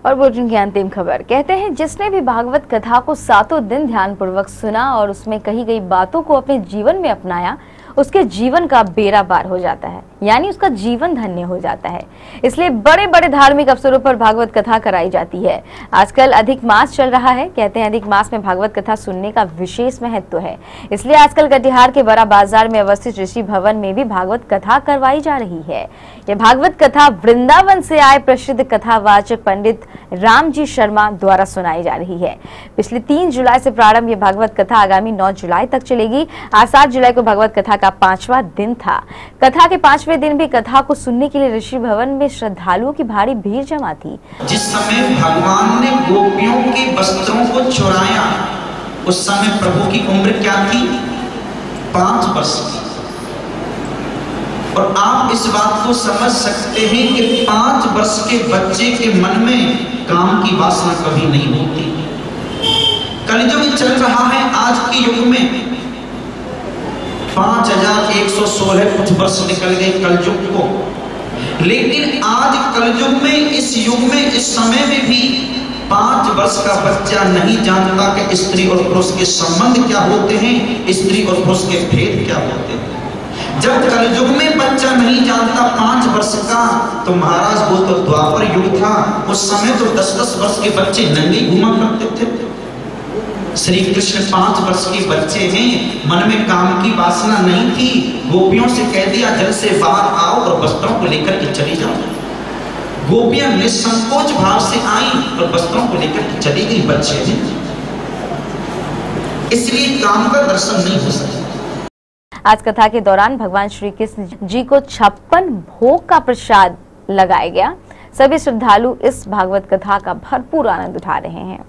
और बुलेटिन की अंतिम खबर कहते हैं, जिसने भी भागवत कथा को सातों दिन ध्यानपूर्वक सुना और उसमें कही गई बातों को अपने जीवन में अपनाया, उसके जीवन का बेड़ा पार हो जाता है, यानी उसका जीवन धन्य हो जाता है। इसलिए बड़े बड़े धार्मिक अवसरों पर भागवत कथा कराई जाती है। आजकल अधिक मास चल रहा है। कहते हैं अधिक मास में भागवत कथा सुनने का विशेष महत्व है। इसलिए आजकल कटिहार के बड़ा बाजार में अवस्थित ऋषि भवन में भी भागवत कथा करवाई जा रही है। यह भागवत कथा वृंदावन से आए प्रसिद्ध कथावाचक पंडित रामजी शर्मा द्वारा सुनाई जा रही है। पिछले 3 जुलाई से प्रारंभ यह भागवत कथा आगामी 9 जुलाई तक चलेगी। आज 7 जुलाई को भागवत कथा का 5वां दिन था। कथा के 5वें दिन भी कथा को सुनने के लिए ऋषि भवन में श्रद्धालुओं की भारी भीड़ जमा थी। जिस समय भगवान ने गोपियों के वस्त्रों को चुराया, उस समय प्रभु की उम्र क्या थी? 5 वर्ष की। और आप इस बात को समझ सकते हैं कि 5 वर्ष के बच्चे के मन में काम की वासना कभी नहीं होती। कलयुग चल रहा है आज के युग में। 5116 कुछ वर्ष निकल गए कलयुग को, लेकिन आज कलयुग में, इस युग में, इस समय में भी 5 वर्ष का बच्चा नहीं जानता कि स्त्री और पुरुष के संबंध क्या होते हैं, स्त्री और पुरुष के भेद क्या होते हैं। जब कलयुग में बच्चा नहीं जानता 5 वर्ष का, तो महाराज वो तो द्वापर युग था। उस समय तो 10-10 वर्ष के बच्चे नंगे घुमा करते थे। श्री कृष्ण 5 वर्ष के बच्चे हैं, मन में काम की वासना नहीं थी। गोपियों से कह दिया जल से बाहर आओ और वस्त्रों को लेकर के चली जाओ। गोपियां निसंकोच भाव से आई और वस्त्रों को लेकर के चली गई। बच्चे हैं, इसलिए काम का दर्शन नहीं हो सकता। आज कथा के दौरान भगवान श्री कृष्ण जी को 56 भोग का प्रसाद लगाया गया। सभी श्रद्धालु इस भागवत कथा का भरपूर आनंद उठा रहे हैं।